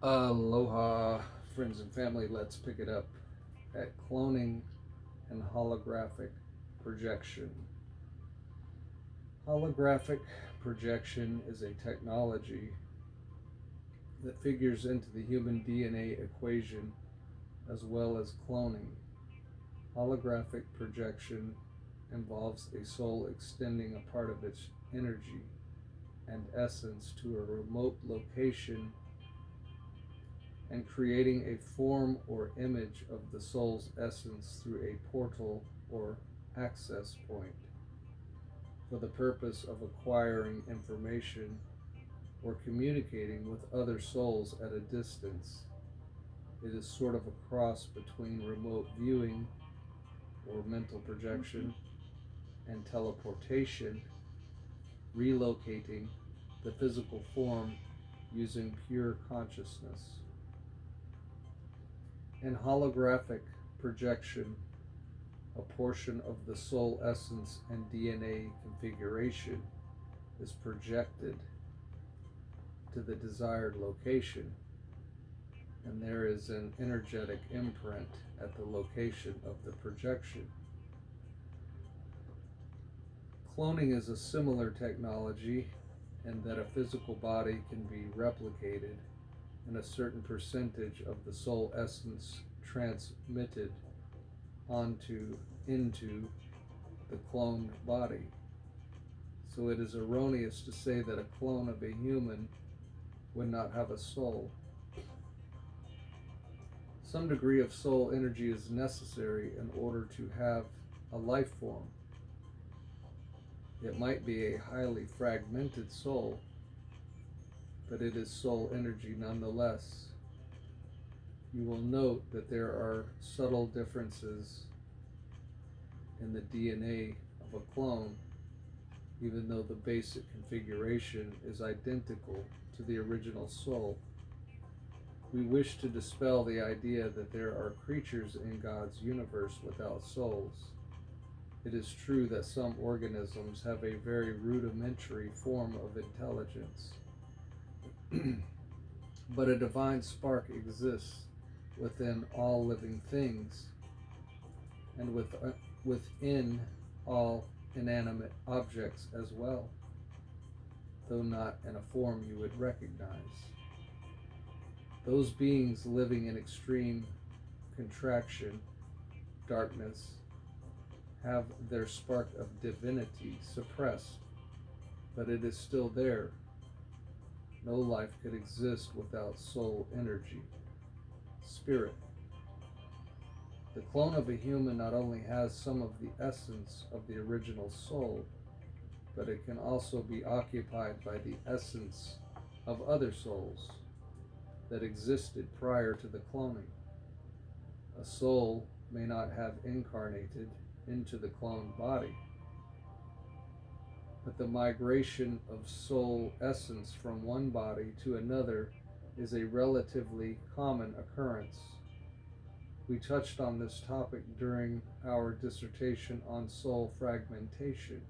Aloha, friends and family. Let's pick it up at cloning and holographic projection. Holographic projection is a technology that figures into the human DNA equation as well as cloning. Holographic projection involves a soul extending a part of its energy and essence to a remote location and creating a form or image of the soul's essence through a portal or access point for the purpose of acquiring information or communicating with other souls at a distance. It is sort of a cross between remote viewing or mental projection and teleportation, relocating the physical form using pure consciousness. In holographic projection, a portion of the soul essence and DNA configuration is projected to the desired location, and there is an energetic imprint at the location of the projection. Cloning is a similar technology in that a physical body can be replicated and a certain percentage of the soul essence transmitted into the cloned body. So it is erroneous to say that a clone of a human would not have a soul. Some degree of soul energy is necessary in order to have a life form. It might be a highly fragmented soul, but it is soul energy nonetheless. You will note that there are subtle differences in the DNA of a clone, even though the basic configuration is identical to the original soul. We wish to dispel the idea that there are creatures in God's universe without souls. It is true that some organisms have a very rudimentary form of intelligence, but a divine spark exists within all living things and within all inanimate objects as well, though not in a form you would recognize. Those beings living in extreme contraction, darkness, have their spark of divinity suppressed, but it is still there. No life could exist without soul energy, spirit. The clone of a human not only has some of the essence of the original soul, but it can also be occupied by the essence of other souls that existed prior to the cloning. A soul may not have incarnated into the cloned body, but the migration of soul essence from one body to another is a relatively common occurrence. We touched on this topic during our dissertation on soul fragmentation.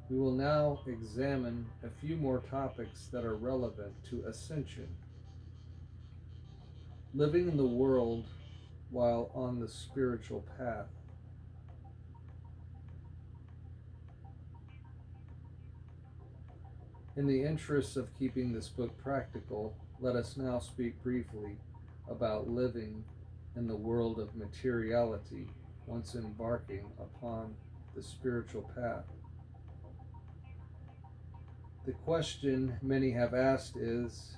We will now examine a few more topics that are relevant to ascension. Living in the world while on the spiritual path. In the interests of keeping this book practical, let us now speak briefly about living in the world of materiality once embarking upon the spiritual path. The question many have asked is,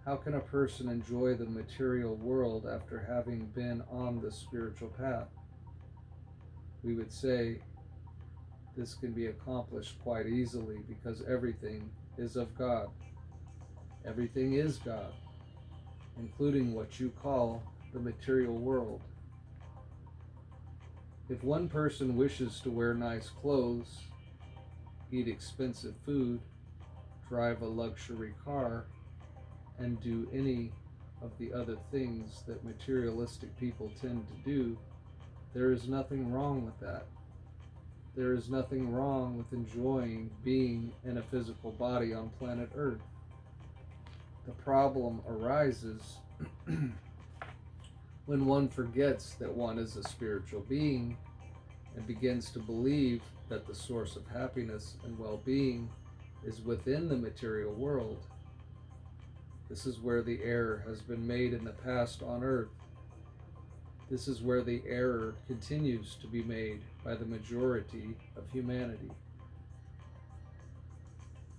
how can a person enjoy the material world after having been on the spiritual path? We would say this can be accomplished quite easily because everything is of God. Everything is God, including what you call the material world. If one person wishes to wear nice clothes, eat expensive food, drive a luxury car, and do any of the other things that materialistic people tend to do, there is nothing wrong with that. There is nothing wrong with enjoying being in a physical body on planet Earth. The problem arises when one forgets that one is a spiritual being and begins to believe that the source of happiness and well-being is within the material world. This is where the error has been made in the past on earth. This is where the error continues to be made by the majority of humanity.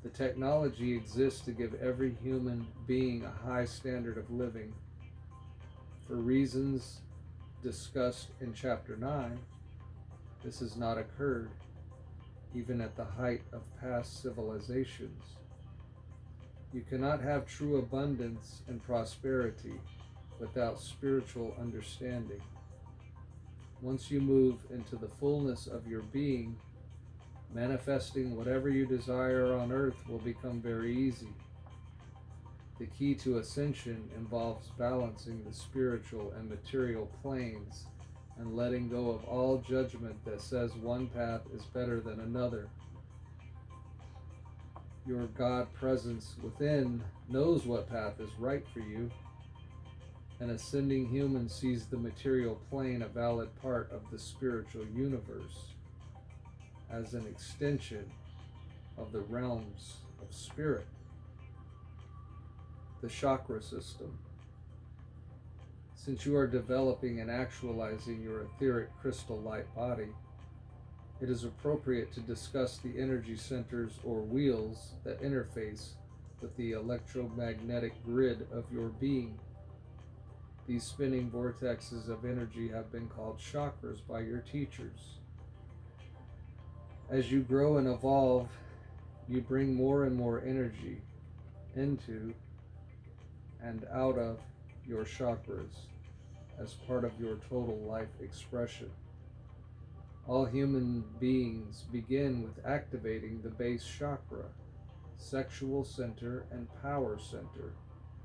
The technology exists to give every human being a high standard of living. For reasons discussed in Chapter 9, this has not occurred, even at the height of past civilizations. You cannot have true abundance and prosperity without spiritual understanding. Once you move into the fullness of your being, manifesting whatever you desire on earth will become very easy. The key to ascension involves balancing the spiritual and material planes and letting go of all judgment that says one path is better than another. Your God presence within knows what path is right for you. An ascending human sees the material plane a valid part of the spiritual universe as an extension of the realms of spirit. The chakra system. Since you are developing and actualizing your etheric crystal light body, it is appropriate to discuss the energy centers or wheels that interface with the electromagnetic grid of your being. These spinning vortexes of energy have been called chakras by your teachers. As you grow and evolve, you bring more and more energy into and out of your chakras as part of your total life expression. All human beings begin with activating the base chakra, sexual center, and power center,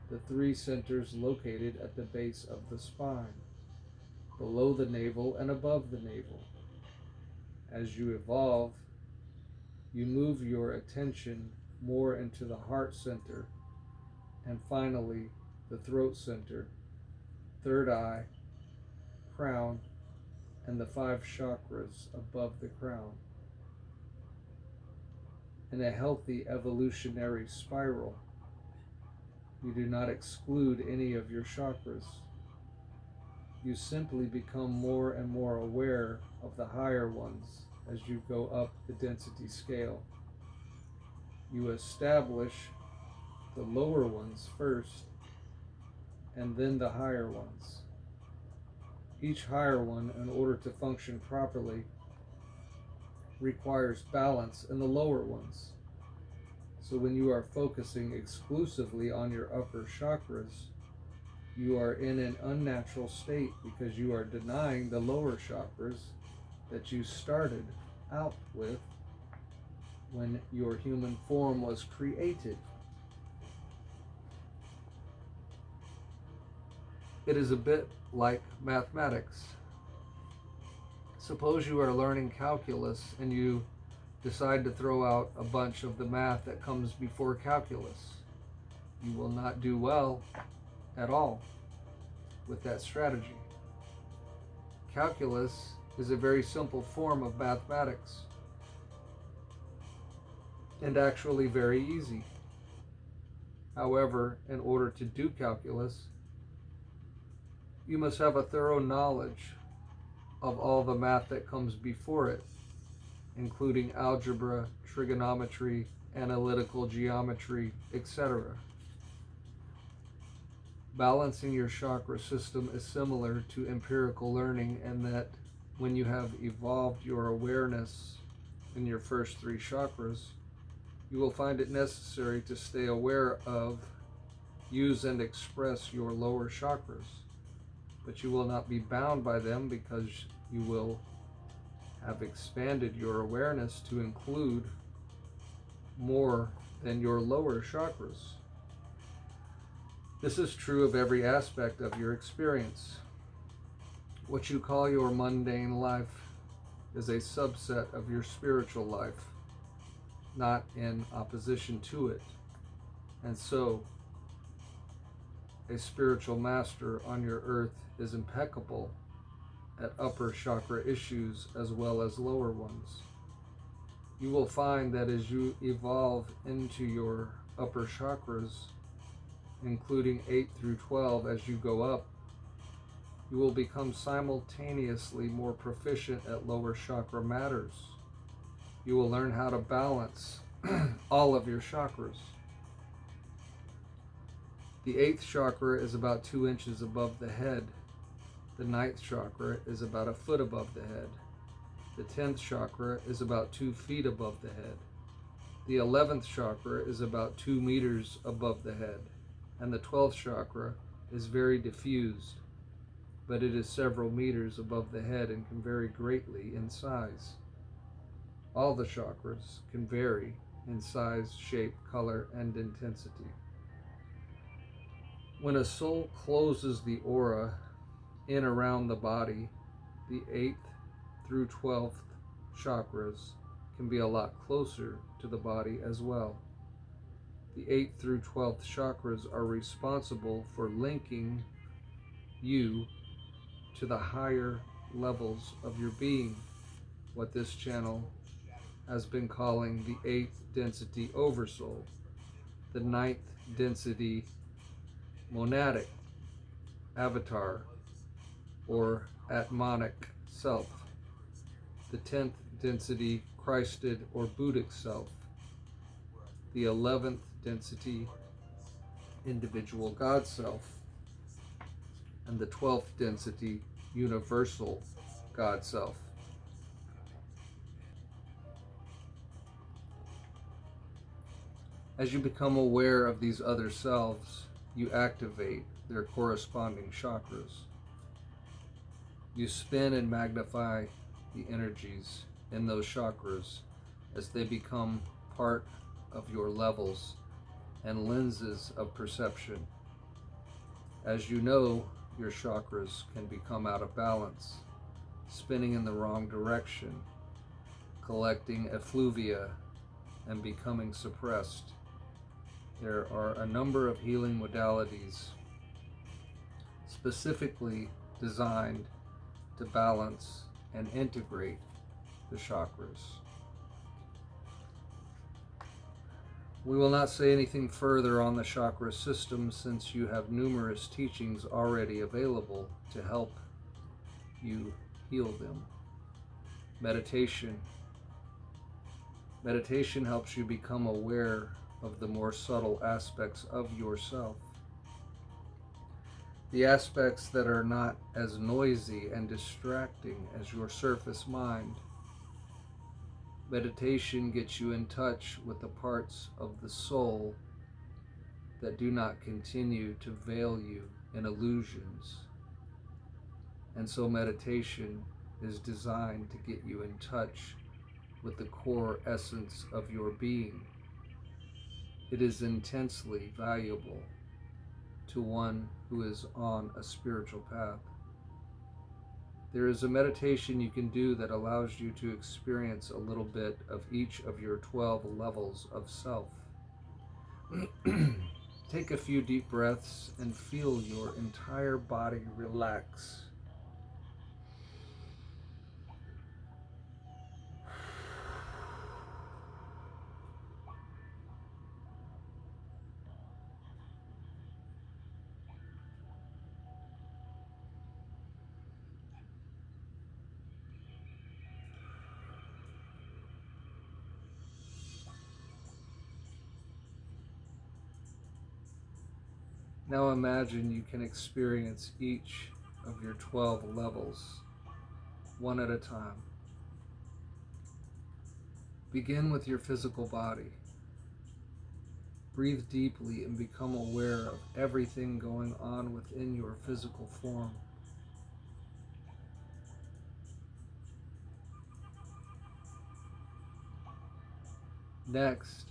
the three centers located at the base of the spine, below the navel and above the navel. As you evolve, you move your attention more into the heart center, and finally the throat center, third eye, crown, and the 5 chakras above the crown. In a healthy evolutionary spiral, you do not exclude any of your chakras. You simply become more and more aware of the higher ones as you go up the density scale. You establish the lower ones first, and then the higher ones. Each higher one, in order to function properly, requires balance in the lower ones. So when you are focusing exclusively on your upper chakras, you are in an unnatural state because you are denying the lower chakras that you started out with when your human form was created. It is a bit like mathematics. Suppose you are learning calculus and you decide to throw out a bunch of the math that comes before calculus. You will not do well at all with that strategy. Calculus is a very simple form of mathematics and actually very easy. However, in order to do calculus, you must have a thorough knowledge of all the math that comes before it, including algebra, trigonometry, analytical geometry, etc. Balancing your chakra system is similar to empirical learning in that when you have evolved your awareness in your first 3 chakras, you will find it necessary to stay aware of, use, and express your lower chakras. But you will not be bound by them because you will have expanded your awareness to include more than your lower chakras. This is true of every aspect of your experience. What you call your mundane life is a subset of your spiritual life, not in opposition to it. And so, a spiritual master on your earth is impeccable at upper chakra issues as well as lower ones. You will find that as you evolve into your upper chakras, including 8 through 12, as you go up, you will become simultaneously more proficient at lower chakra matters. You will learn how to balance all of your chakras. The 8th chakra is about 2 inches above the head. The 9th chakra is about a foot above the head. The 10th chakra is about 2 feet above the head. The 11th chakra is about 2 meters above the head. And the 12th chakra is very diffused, but it is several meters above the head and can vary greatly in size. All the chakras can vary in size, shape, color, and intensity. When a soul closes the aura in around the body, the 8th through 12th chakras can be a lot closer to the body as well. The 8th through 12th chakras are responsible for linking you to the higher levels of your being, what this channel has been calling the 8th density oversoul, the 9th density monadic avatar or atmanic self, the 10th density Christed or Buddhic self, the 11th density individual God self, and the 12th density universal God self. As you become aware of these other selves, you activate their corresponding chakras. You spin and magnify the energies in those chakras as they become part of your levels and lenses of perception. As you know, your chakras can become out of balance, spinning in the wrong direction, collecting effluvia, and becoming suppressed. There are a number of healing modalities specifically designed to balance and integrate the chakras. We will not say anything further on the chakra system since you have numerous teachings already available to help you heal them. Meditation helps you become aware of the more subtle aspects of yourself. The aspects that are not as noisy and distracting as your surface mind. Meditation gets you in touch with the parts of the soul that do not continue to veil you in illusions. And so meditation is designed to get you in touch with the core essence of your being. It is intensely valuable to one who is on a spiritual path. There is a meditation you can do that allows you to experience a little bit of each of your 12 levels of self. Take a few deep breaths and feel your entire body relax. Now imagine you can experience each of your 12 levels, one at a time. Begin with your physical body. Breathe deeply and become aware of everything going on within your physical form. Next,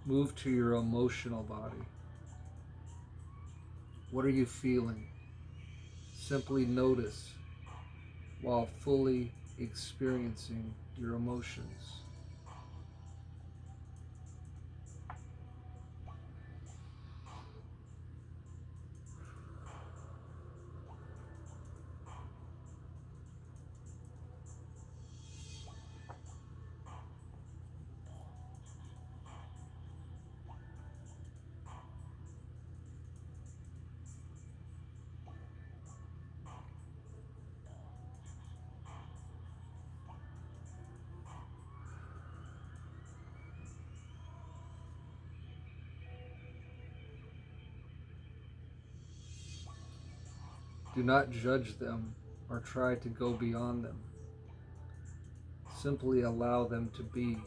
move to your emotional body. What are you feeling? Simply notice while fully experiencing your emotions. Do not judge them or try to go beyond them. Simply allow them to be.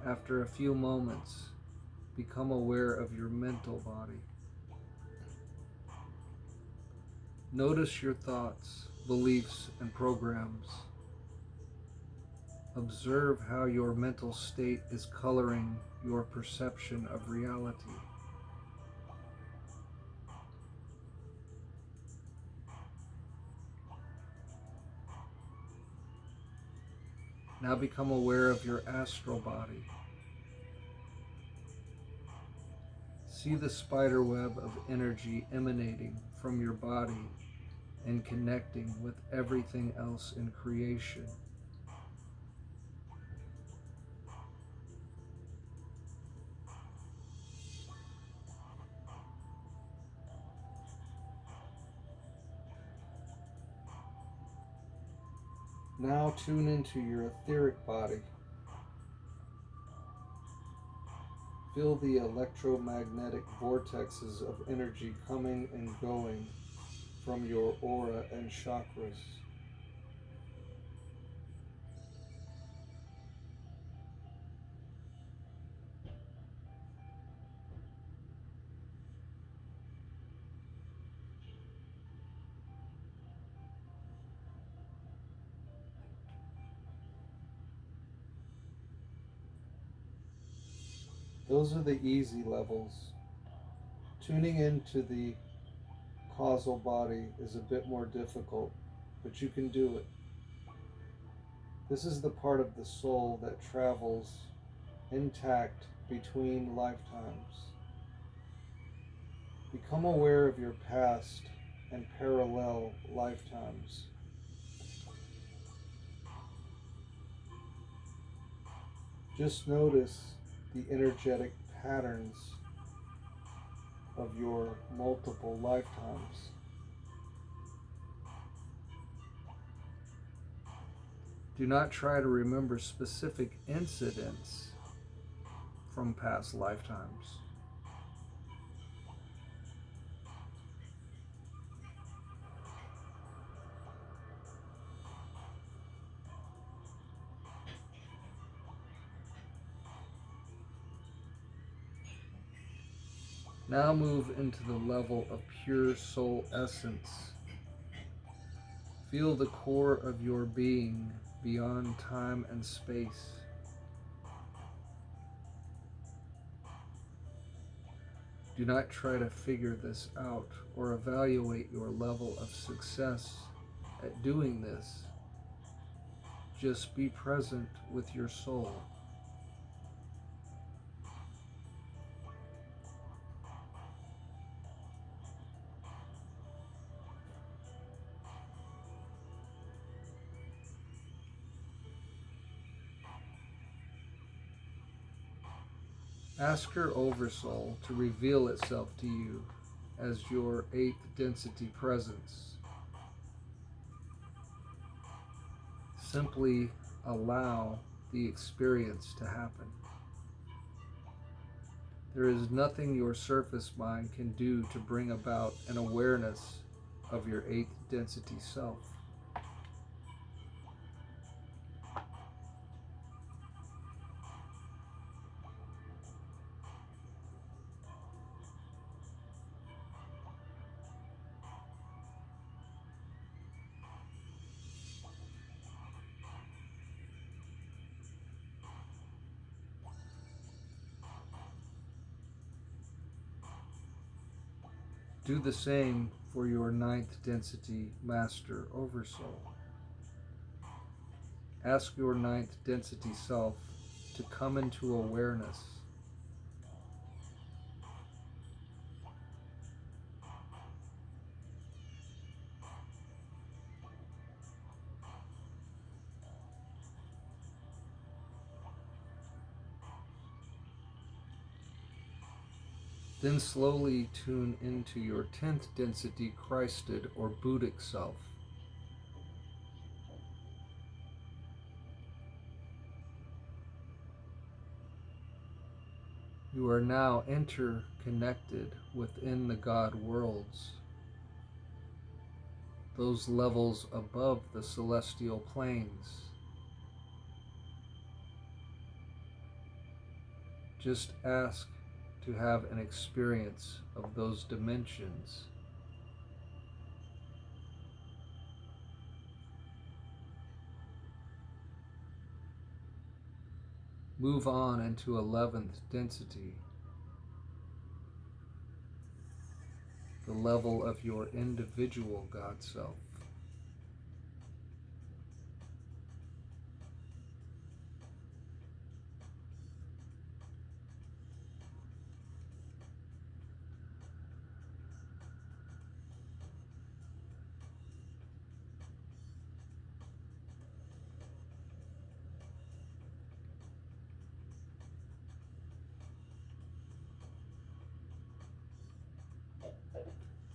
After a few moments, become aware of your mental body. Notice your thoughts, beliefs, and programs. Observe how your mental state is coloring your perception of reality. Now become aware of your astral body. See the spider web of energy emanating from your body and connecting with everything else in creation. Now tune into your etheric body. Feel the electromagnetic vortexes of energy coming and going from your aura and chakras. Those are the easy levels. Tuning into the causal body is a bit more difficult, but you can do it. This is the part of the soul that travels intact between lifetimes. Become aware of your past and parallel lifetimes. Just notice the energetic patterns of your multiple lifetimes. Do not try to remember specific incidents from past lifetimes. Now move into the level of pure soul essence. Feel the core of your being beyond time and space. Do not try to figure this out or evaluate your level of success at doing this. Just be present with your soul. Ask your oversoul to reveal itself to you as your 8th density presence. Simply allow the experience to happen. There is nothing your surface mind can do to bring about an awareness of your 8th density self. Do the same for your 9th density master oversoul. Ask your 9th density self to come into awareness. Then slowly tune into your 10th density Christed or Buddhic self. You are now interconnected within the God worlds. those levels above the celestial planes. Just ask to have an experience of those dimensions. Move on into 11th density, the level of your individual God Self.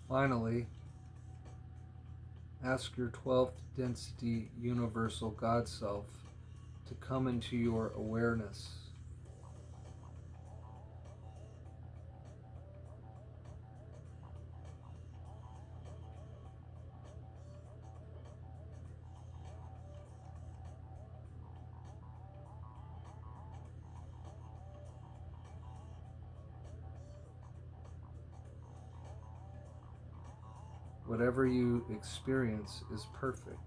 Finally, ask your 12th density universal God Self to come into your awareness. Whatever you experience is perfect.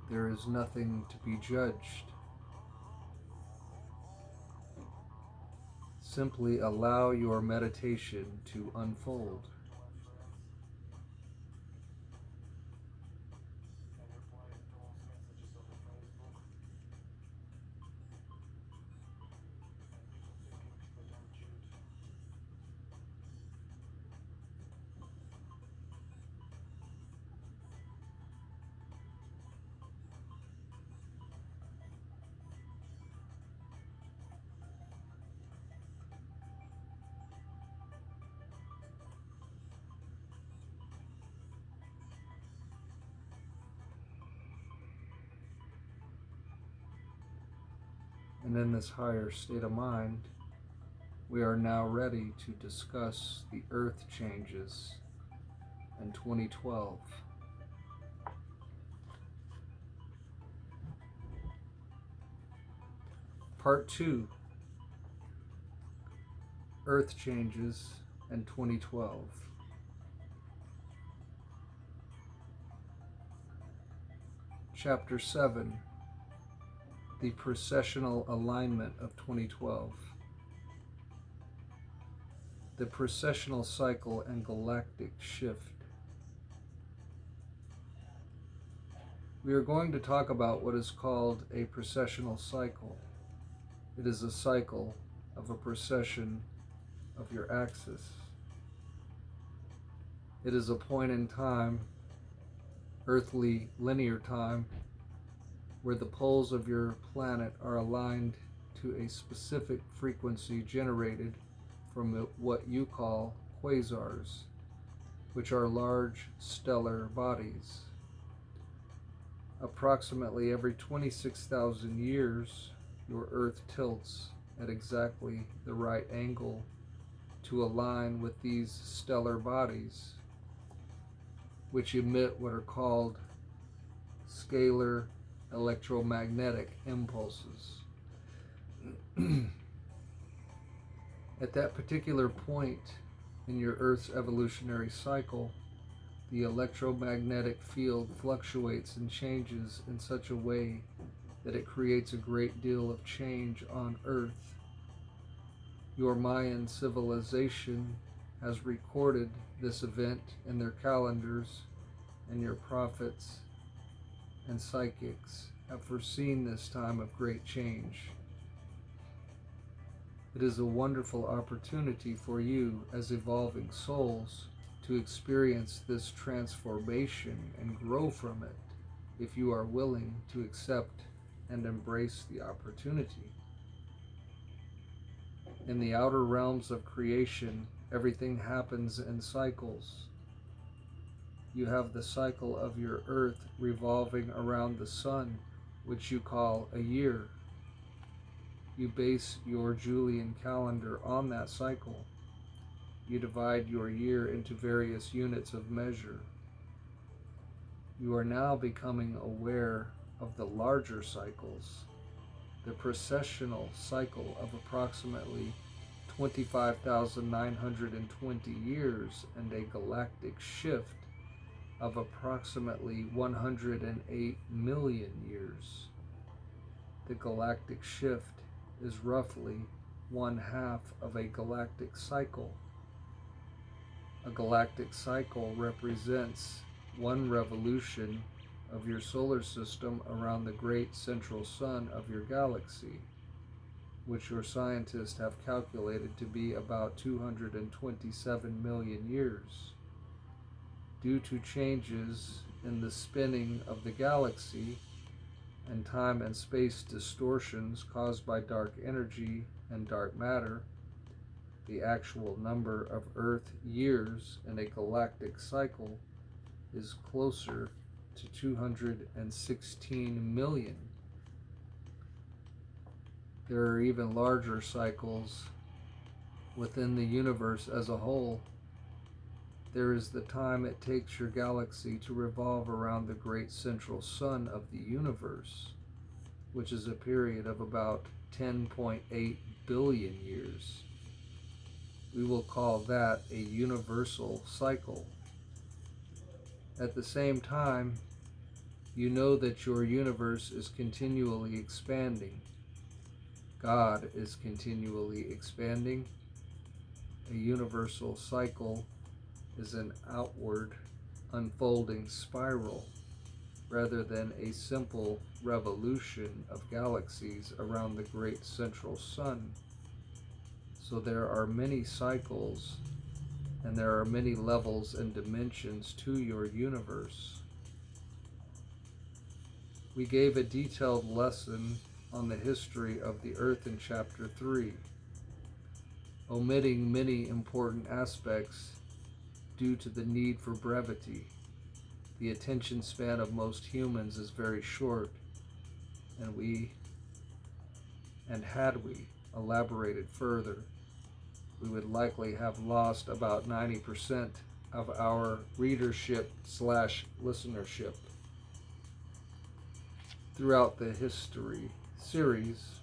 There is nothing to be judged. Simply allow your meditation to unfold. And in this higher state of mind, we are now ready to discuss the earth changes in 2012. Part 2, Earth Changes in 2012. Chapter 7, The Precessional Alignment of 2012. The Precessional Cycle and Galactic Shift. We are going to talk about what is called a precessional cycle. It is a cycle of a precession of your axis. It is a point in time, earthly linear time, where the poles of your planet are aligned to a specific frequency generated from what you call quasars, which are large stellar bodies. Approximately every 26,000 years, your Earth tilts at exactly the right angle to align with these stellar bodies, which emit what are called scalar electromagnetic impulses. At that particular point in your Earth's evolutionary cycle, the electromagnetic field fluctuates and changes in such a way that it creates a great deal of change on Earth. Your Mayan civilization has recorded this event in their calendars, and your prophets and psychics have foreseen this time of great change. It is a wonderful opportunity for you as evolving souls to experience this transformation and grow from it if you are willing to accept and embrace the opportunity. In the outer realms of creation, everything happens in cycles. You have the cycle of your Earth revolving around the sun, which you call a year. You base your Julian calendar on that cycle. You divide your year into various units of measure. You are now becoming aware of the larger cycles, the precessional cycle of approximately 25,920 years and a galactic shift of approximately 108 million years. The galactic shift is roughly 1/2 of a galactic cycle. A galactic cycle represents one revolution of your solar system around the great central sun of your galaxy, which your scientists have calculated to be about 227 million years. Due to changes in the spinning of the galaxy and time and space distortions caused by dark energy and dark matter, the actual number of Earth years in a galactic cycle is closer to 216 million. There are even larger cycles within the universe as a whole. There is the time it takes your galaxy to revolve around the great central sun of the universe, which is a period of about 10.8 billion years. We will call that a universal cycle. At the same time, you know that your universe is continually expanding. God is continually expanding. A universal cycle is an outward unfolding spiral rather than a simple revolution of galaxies around the great central sun. So there are many cycles and there are many levels and dimensions to your universe. We gave a detailed lesson on the history of the Earth in Chapter 3, omitting many important aspects due to the need for brevity. The attention span of most humans is very short, and had we elaborated further, we would likely have lost about 90% of our readership/listenership. Throughout the history series,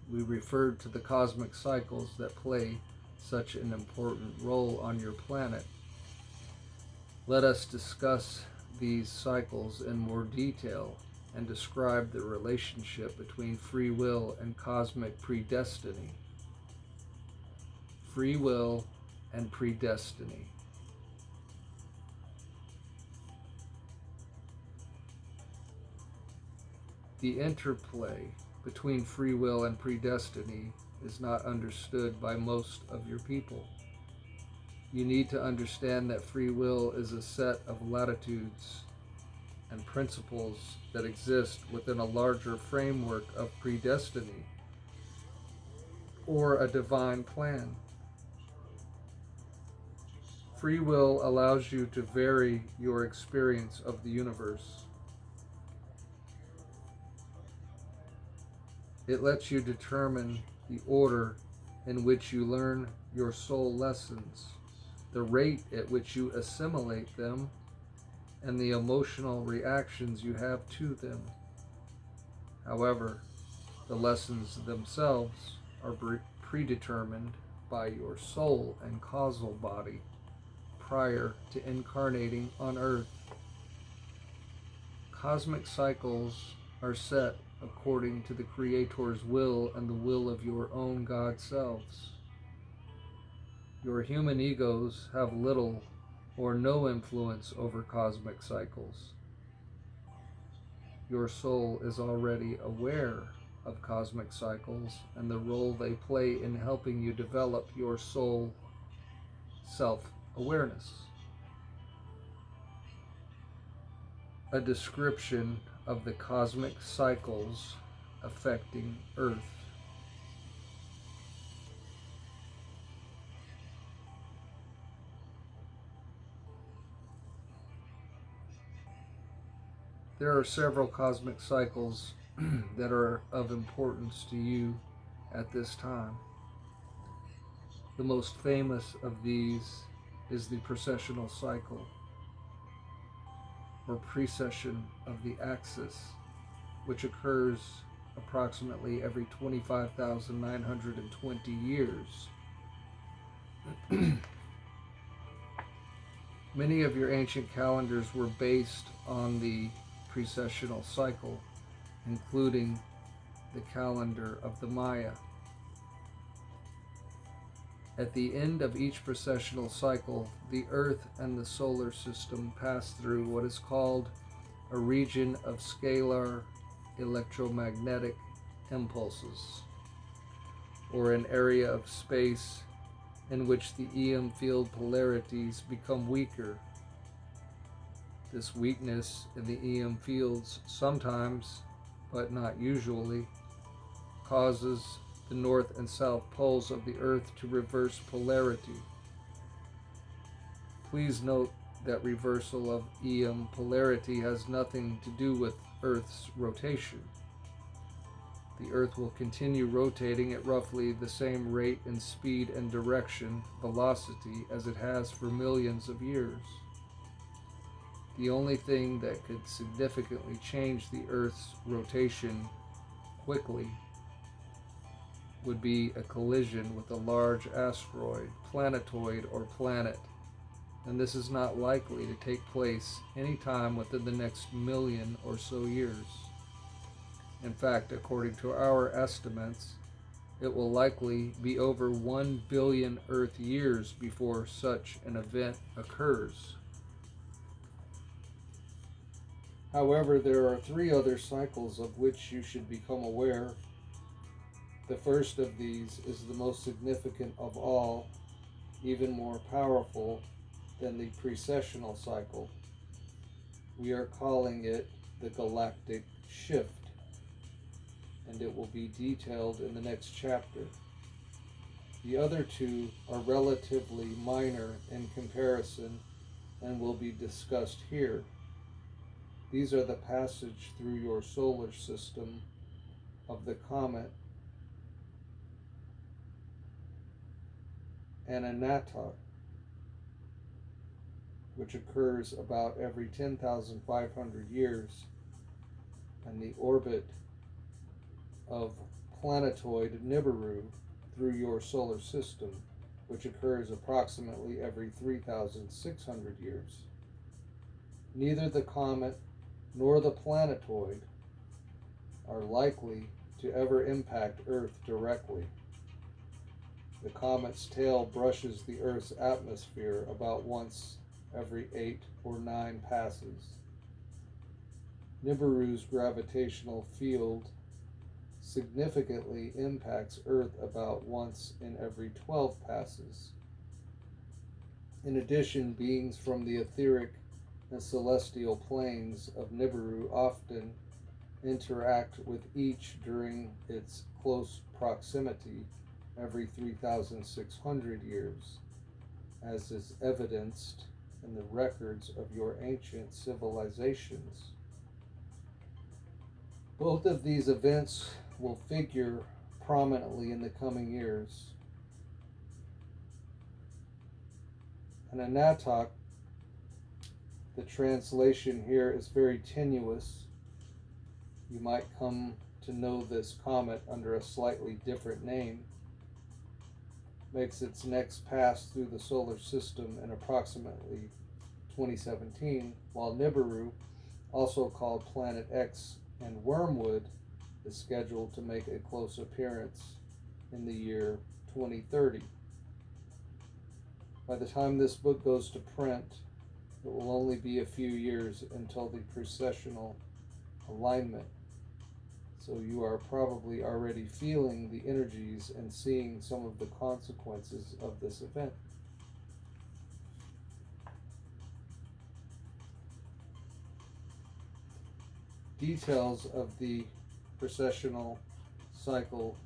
we referred to the cosmic cycles that play such an important role on your planet. Let us discuss these cycles in more detail and describe the relationship between free will and cosmic predestiny. Free will and predestiny. The interplay between free will and predestiny is not understood by most of your people. You need to understand that free will is a set of latitudes and principles that exist within a larger framework of predestiny or a divine plan. Free will allows you to vary your experience of the universe. It lets you determine the order in which you learn your soul lessons, the rate at which you assimilate them, and the emotional reactions you have to them. However, the lessons themselves are predetermined by your soul and causal body prior to incarnating on Earth. Cosmic cycles are set according to the Creator's will and the will of your own God selves. Your human egos have little or no influence over cosmic cycles. Your soul is already aware of cosmic cycles and the role they play in helping you develop your soul self-awareness. A description of the cosmic cycles affecting Earth. There are several cosmic cycles that are of importance to you at this time. The most famous of these is the precessional cycle, or precession of the axis, which occurs approximately every 25,920 years. Many of your ancient calendars were based on the precessional cycle, including the calendar of the Maya. At the end of each precessional cycle, the Earth and the solar system pass through what is called a region of scalar electromagnetic impulses, or an area of space in which the EM field polarities become weaker. This weakness in the EM fields sometimes, but not usually, causes the north and south poles of the Earth to reverse polarity. Please note that reversal of EM polarity has nothing to do with Earth's rotation. The Earth will continue rotating at roughly the same rate and speed and direction, velocity, as it has for millions of years. The only thing that could significantly change the Earth's rotation quickly would be a collision with a large asteroid, planetoid, or planet, and this is not likely to take place anytime within the next million or so years. In fact, according to our estimates, it will likely be over 1 billion Earth years before such an event occurs. However, there are 3 other cycles of which you should become aware. The first of these is the most significant of all, even more powerful than the precessional cycle. We are calling it the galactic shift, and it will be detailed in the next chapter. The other 2 are relatively minor in comparison and will be discussed here. These are the passage through your solar system of the comet Enigma, which occurs about every 10,500 years, and the orbit of planetoid Nibiru through your solar system, which occurs approximately every 3,600 years. Neither the comet nor the planetoid are likely to ever impact Earth directly. The comet's tail brushes the Earth's atmosphere about once every 8 or 9 passes. Nibiru's gravitational field significantly impacts Earth about once in every 12 passes. In addition, beings from the etheric and celestial planes of Nibiru often interact with each during its close proximity every 3,600 years, as is evidenced in the records of your ancient civilizations. Both of these events will figure prominently in the coming years. An Anatok, the translation here is very tenuous. You might come to know this comet under a slightly different name. Makes its next pass through the solar system in approximately 2017, while Nibiru, also called Planet X and Wormwood, is scheduled to make a close appearance in the year 2030. By the time this book goes to print, it will only be a few years until the precessional alignment. So you are probably already feeling the energies and seeing some of the consequences of this event. Details of the precessional cycle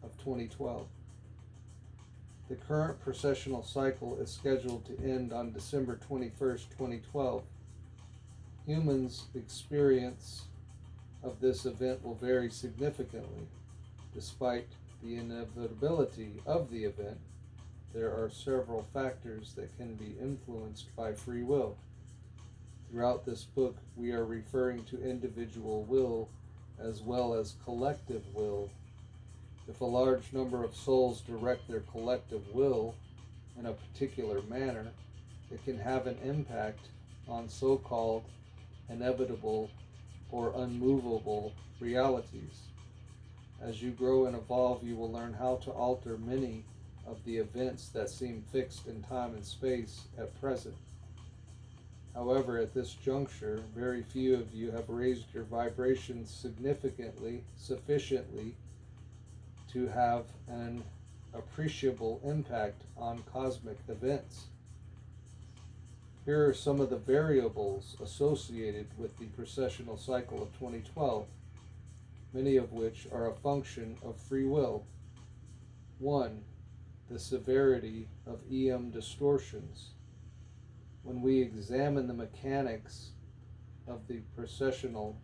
of 2012. The current precessional cycle is scheduled to end on December 21st, 2012. Humans' experience of this event will vary significantly, despite the inevitability of the event, there are several factors that can be influenced by free will. Throughout this book, we are referring to individual will as well as collective will. If a large number of souls direct their collective will in a particular manner, it can have an impact on so-called inevitable or unmovable realities. As you grow and evolve, you will learn how to alter many of the events that seem fixed in time and space at present. However, at this juncture, very few of you have raised your vibrations sufficiently to have an appreciable impact on cosmic events. Here are some of the variables associated with the precessional cycle of 2012, many of which are a function of free will. 1. The severity of EM distortions. When we examine the mechanics of the precessional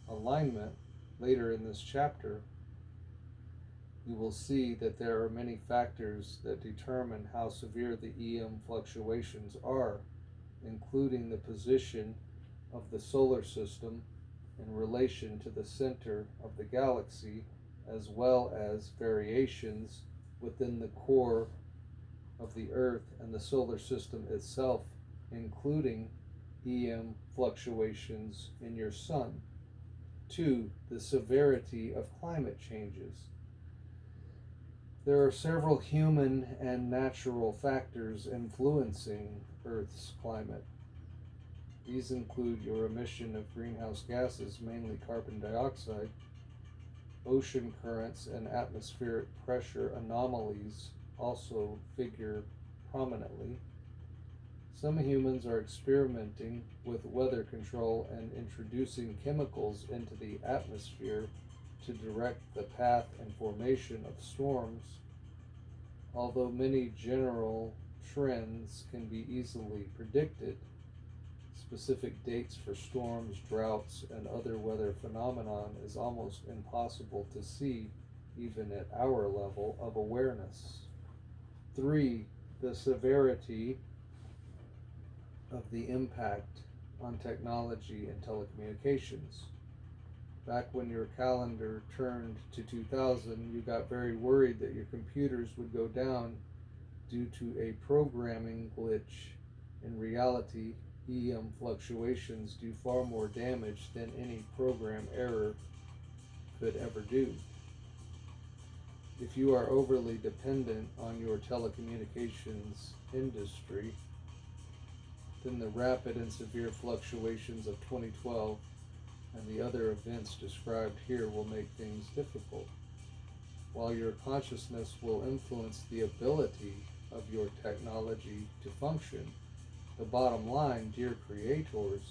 alignment later in this chapter, you will see that there are many factors that determine how severe the EM fluctuations are, including the position of the solar system in relation to the center of the galaxy, as well as variations within the core of the Earth and the solar system itself, including EM fluctuations in your sun. 2. The severity of climate changes. There are several human and natural factors influencing Earth's climate. These include your emission of greenhouse gases, mainly carbon dioxide, ocean currents, and atmospheric pressure anomalies also figure prominently. Some humans are experimenting with weather control and introducing chemicals into the atmosphere to direct the path and formation of storms. Although many general trends can be easily predicted, specific dates for storms, droughts, and other weather phenomenon is almost impossible to see even at our level of awareness. 3. The severity of the impact on technology and telecommunications. Back when your calendar turned to 2000, you got very worried that your computers would go down due to a programming glitch. In reality, EM fluctuations do far more damage than any program error could ever do. If you are overly dependent on your telecommunications industry, then the rapid and severe fluctuations of 2012 and the other events described here will make things difficult. While your consciousness will influence the ability of your technology to function, the bottom line, dear creators,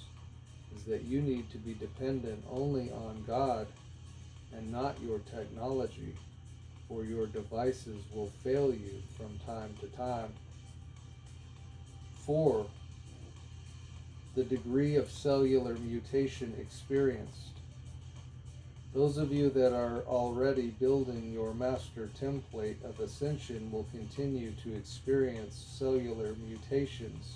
is that you need to be dependent only on God and not your technology, or your devices will fail you from time to time. 4. The degree of cellular mutation experienced. Those of you that are already building your master template of ascension will continue to experience cellular mutations.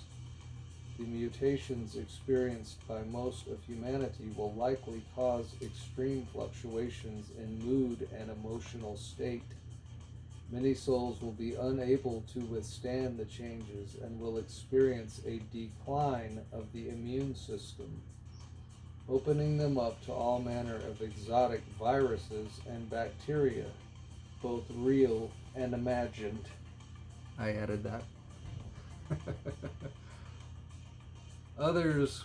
The mutations experienced by most of humanity will likely cause extreme fluctuations in mood and emotional state. Many souls will be unable to withstand the changes and will experience a decline of the immune system, opening them up to all manner of exotic viruses and bacteria, both real and imagined. I added that. Others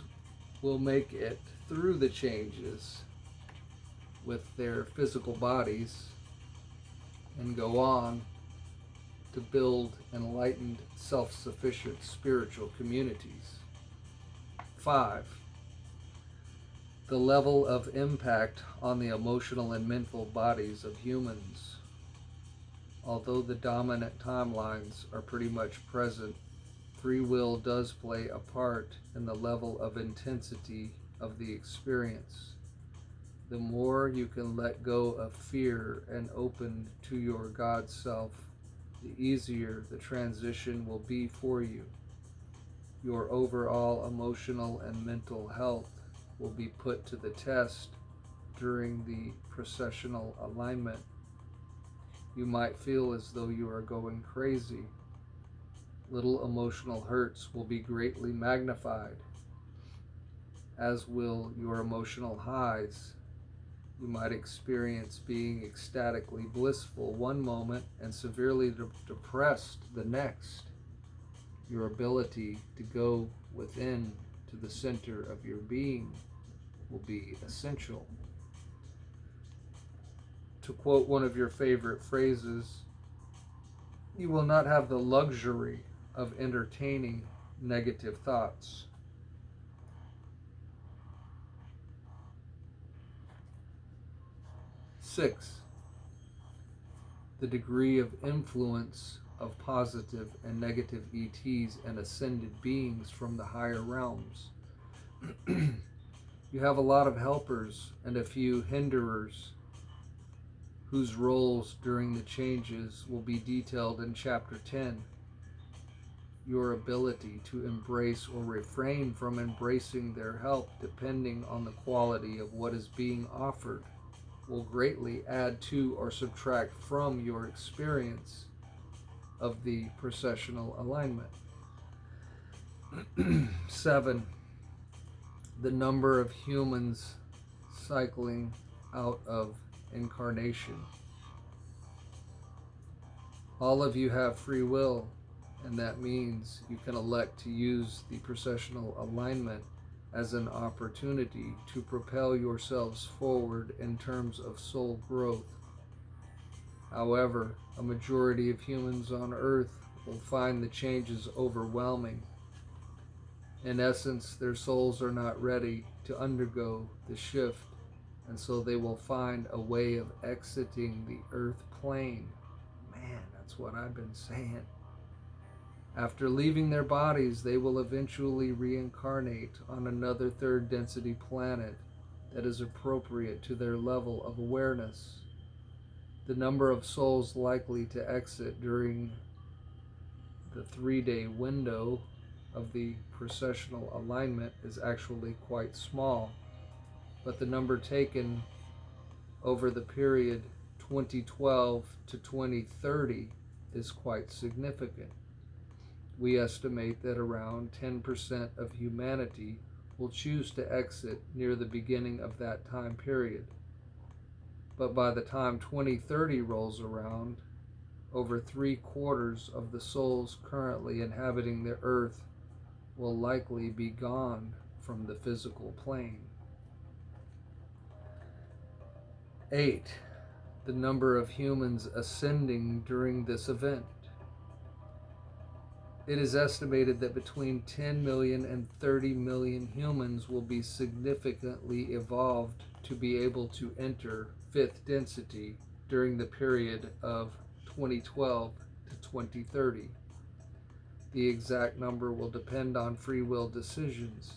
will make it through the changes with their physical bodies and go on to build enlightened, self-sufficient spiritual communities. 5. The level of impact on the emotional and mental bodies of humans. Although the dominant timelines are pretty much present, free will does play a part in the level of intensity of the experience. the more you can let go of fear and open to your God self, the easier the transition will be for you. Your overall emotional and mental health will be put to the test during the precessional alignment. You might feel as though you are going crazy. Little emotional hurts will be greatly magnified, as will your emotional highs. You might experience being ecstatically blissful one moment and severely depressed the next. Your ability to go within to the center of your being will be essential. To quote one of your favorite phrases, you will not have the luxury of entertaining negative thoughts. 6. The degree of influence of positive and negative ETs and ascended beings from the higher realms. You have a lot of helpers and a few hinderers whose roles during the changes will be detailed in Chapter 10. Your ability to embrace or refrain from embracing their help, depending on the quality of what is being offered, will greatly add to or subtract from your experience of the precessional alignment. 7. The number of humans cycling out of incarnation. All of you have free will, and that means you can elect to use the precessional alignment as an opportunity to propel yourselves forward in terms of soul growth. However, a majority of humans on Earth will find the changes overwhelming. In essence, their souls are not ready to undergo the shift, and so they will find a way of exiting the Earth plane. Man, that's what I've been saying. After leaving their bodies, they will eventually reincarnate on another third density planet that is appropriate to their level of awareness. The number of souls likely to exit during the 3-day window of the precessional alignment is actually quite small, but the number taken over the period 2012 to 2030 is quite significant. We estimate that around 10% of humanity will choose to exit near the beginning of that time period. But by the time 2030 rolls around, over 3/4 of the souls currently inhabiting the Earth will likely be gone from the physical plane. 8. The number of humans ascending during this event. It is estimated that between 10 million and 30 million humans will be significantly evolved to be able to enter 5th density during the period of 2012 to 2030. The exact number will depend on free will decisions.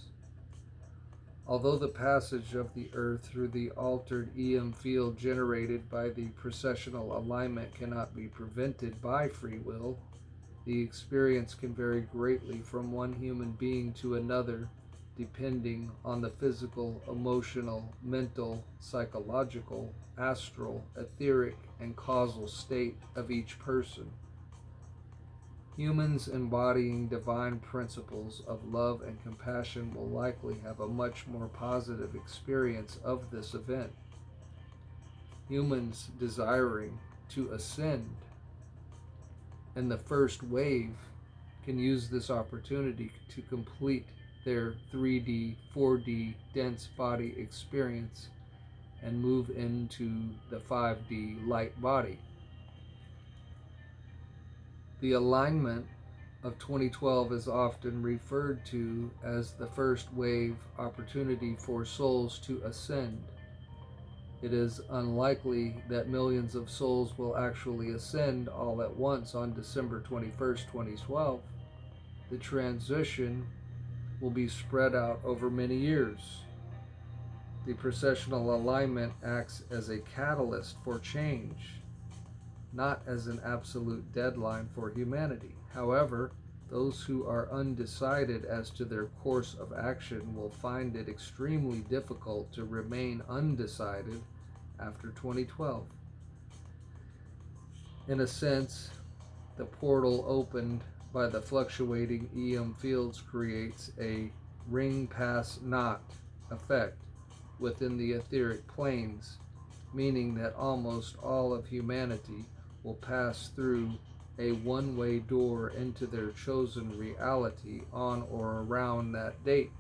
Although the passage of the Earth through the altered EM field generated by the precessional alignment cannot be prevented by free will, the experience can vary greatly from one human being to another, depending on the physical, emotional, mental, psychological, astral, etheric, and causal state of each person. Humans embodying divine principles of love and compassion will likely have a much more positive experience of this event. Humans desiring to ascend in the first wave can use this opportunity to complete their 3D, 4D dense body experience and move into the 5D light body. The alignment of 2012 is often referred to as the first wave opportunity for souls to ascend. It is unlikely that millions of souls will actually ascend all at once on December 21st, 2012. The transition will be spread out over many years. The precessional alignment acts as a catalyst for change, not as an absolute deadline for humanity. However, those who are undecided as to their course of action will find it extremely difficult to remain undecided after 2012. In a sense, the portal opened by the fluctuating EM fields creates a ring pass knot effect within the etheric planes, meaning that almost all of humanity will pass through a one-way door into their chosen reality on or around that date.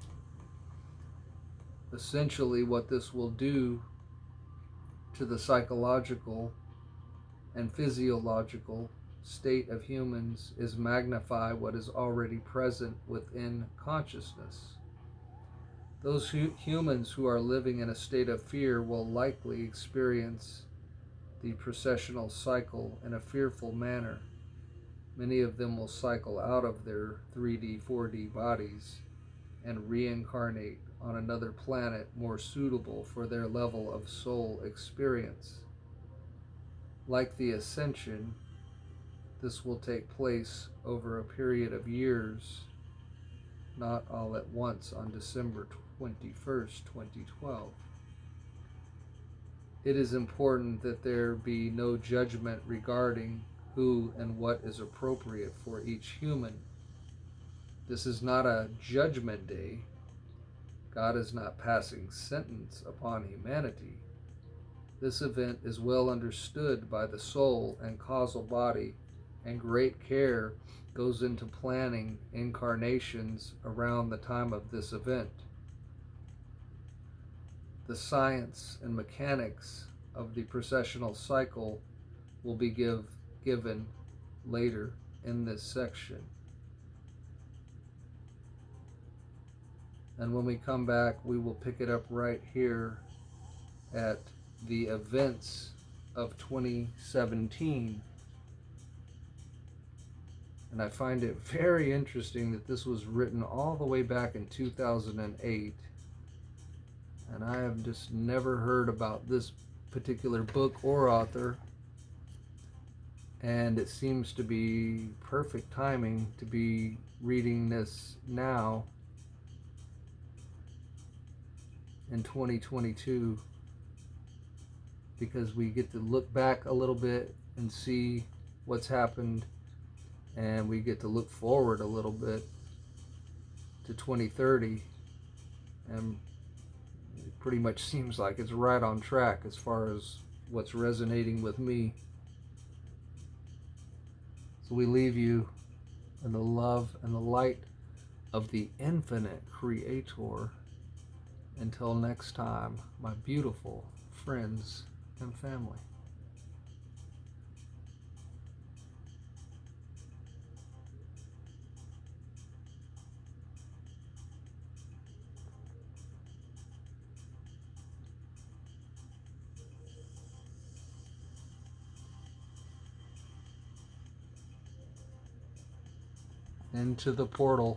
Essentially, what this will do to the psychological and physiological state of humans is magnify what is already present within consciousness. Those humans who are living in a state of fear will likely experience the precessional cycle in a fearful manner. Many of them will cycle out of their 3D, 4D bodies and reincarnate on another planet more suitable for their level of soul experience. Like the ascension, this will take place over a period of years, not all at once on December 21st, 2012. It is important that there be no judgment regarding who and what is appropriate for each human. This is not a judgment day. God is not passing sentence upon humanity. This event is well understood by the soul and causal body, and great care goes into planning incarnations around the time of this event. The science and mechanics of the precessional cycle will be given later in this section. And when we come back, we will pick it up right here at the events of 2017. And I find it very interesting that this was written all the way back in 2008. And I have just never heard about this particular book or author. And it seems to be perfect timing to be reading this now in 2022, because we get to look back a little bit and see what's happened, and we get to look forward a little bit to 2030, and it pretty much seems like it's right on track as far as what's resonating with me. So we leave you in the love and the light of the infinite Creator. Until next time, my beautiful friends and family. Into the portal.